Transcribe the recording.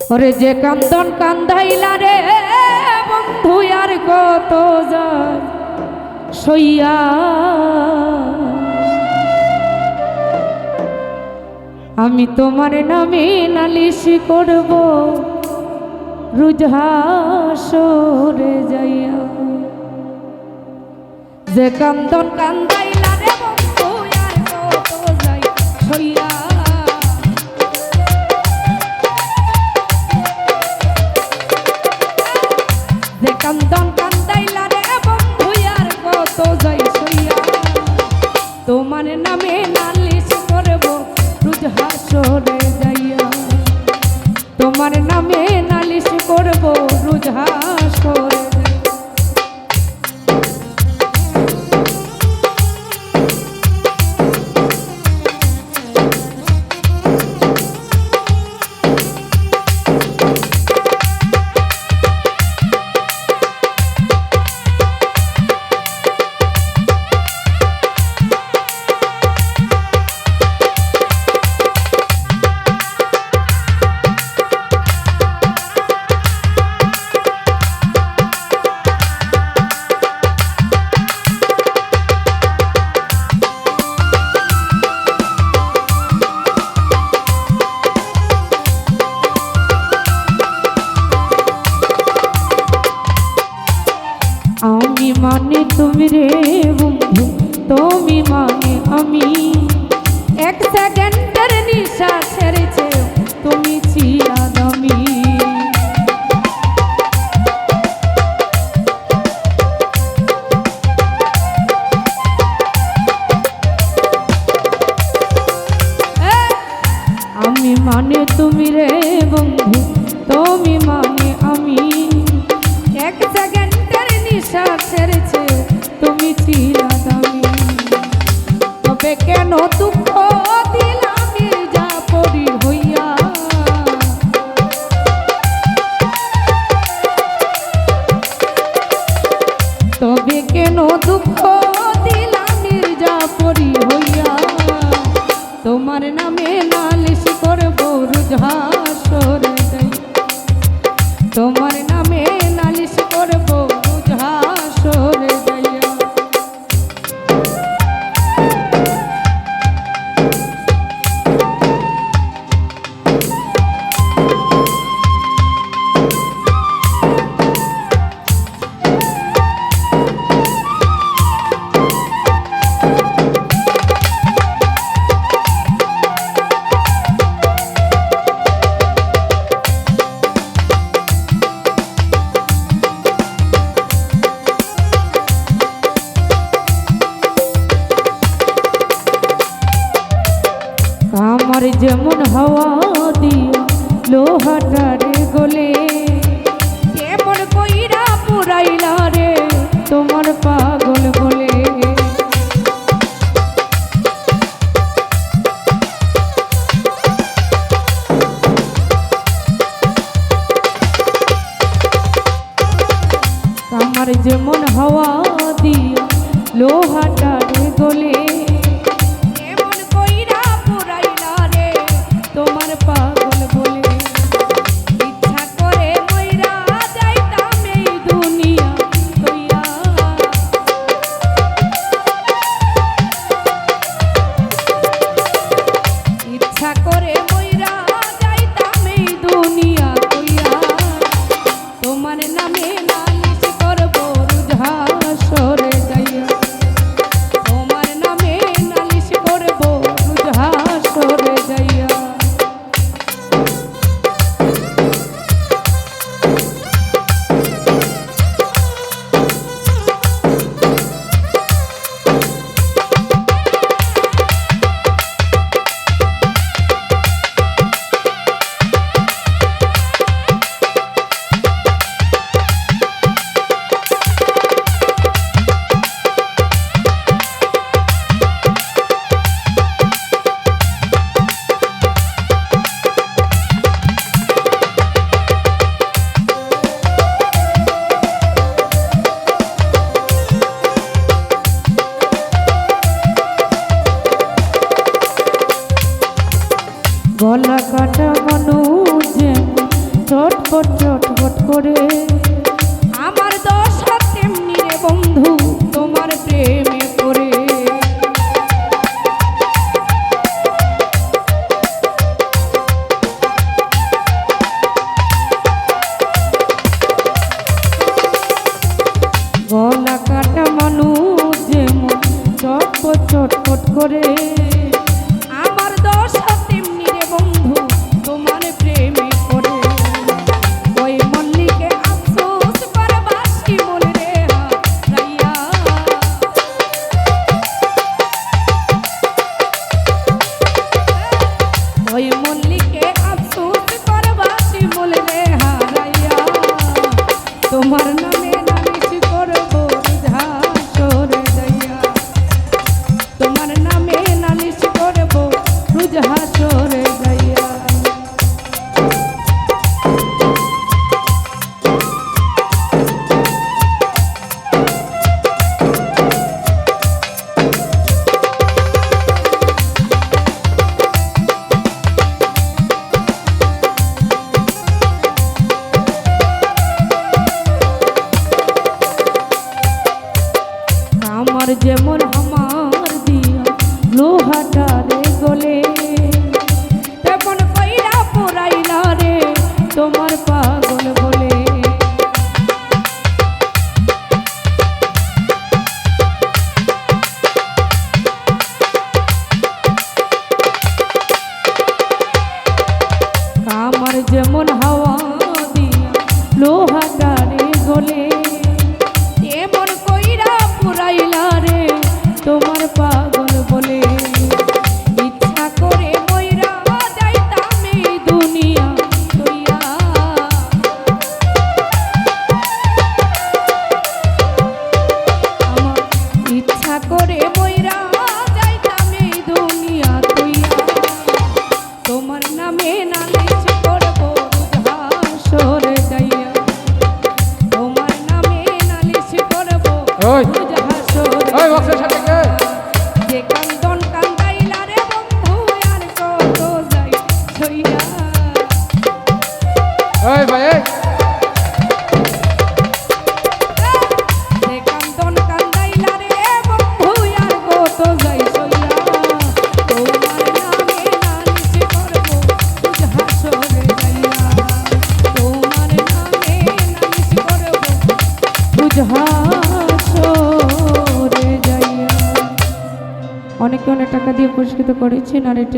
ওরে যে কান্দন কান্দাইলা রে বন্ধু আর কত যায় সইয়া আমি তোমার নামে নালিশ করব রুজহাসরে যাইয়া যে কান্দন কান্দাইলা রে বন্ধু আর কত যায় সইয়া যে কান্দন কান্দাইলা রে বন্ধু আর কত যায় সইয়া তোমার নামে নালিশ করব রুজহাসরে যাইয়া তোমার নামে নালিশ করব রুজহাসরে আমি মানে তুমি রে বন্ধু তুমি মানে আমি এক সেকেন্ডের নিঃশ্বাস ছেড়েছে তুমি ছিলা দামি আমি মানে তুমি রে বন্ধু তুমি মানে আমি এক সেকেন্ডের নিঃশ্বাস ছেড়েছে তুমি ছিলা দামি তবে কেন দুঃখ দিলাম যা পরি হইয়া তবে কেন দুঃখ দিলাম যা পরি হইয়া তোমার নামে নালিশ করব রুজহাসরে যাই তোমার নামে নালিশ করব রুজহাসরে যাইয়া আমার যেমন হাওয়া দিয়া লোহাটারে গলে কেমন কইরা পুরাইলা রে তোমার পাগল বলে আমার যেমন হাওয়া দিয়া লোহাটারে গলে তোমার পাগল বলে ইচ্ছা করে মইরা যাইতাম এই দুনিয়া লইয়া ইচ্ছা করে মইরা যাইতাম এই দুনিয়া লইয়া তোমার নামে নালিশ করব রুজহাসরে যাইয়া তোমার নামে নালিশ করব রুজহাসরে যাইয়া গলা কাটা মানুষ চটপট করে আমার দশা তেমনি রে বন্ধু তোমার প্রেমে করে গলা কাটা মানুষ যেমন চটপট করে আমার দশা তেমনি রে বন্ধু তোমার প্রেমে করে ওই মল্লিকে আফসোস করবাসি বলে রে হারাইয়া ওই মল্লিকে আফসোস করবাসি বলে রে হারাইয়া তোমার নামে নালিশ করব রুজহাসরে যাইয়া তোমার নামে নালিশ করব রুজহাসরে যাইয়া আমার যেমন আমার দিয়া লোহাটা রে গলে তেমন কইরা পোড়াইলা রে তোমার পাগল বলে আমার যেমন হাওয়া দিয়া লোহাটা রে গলে এমন কইরা পুরাইলা রে তোমার পাগল বলে ইচ্ছা করে মইরা যাইতাম এই দুনিয়া তুইয়া আমার ইচ্ছা করে মইরা যাইতাম এই দুনিয়া তুইয়া তোমার নামে নালিশ করব রুজহাসরে যাইয়া তোমার নামে নালিশ করব যে কান্দন কান্দাইলা রে বন্ধু আর কত যাই ছইয়া যে কান্দন কান্দাইলা রে বন্ধু আর কত যাই ছইয়া তোমার নামে নালিশ করব রুজহাসরে যাইয়া তোমার নামে নালিশ করব রুজহাসরে যাইয়া। অনেকে অনেক টাকা দিয়ে পুরস্কৃত করেছেন আর এটি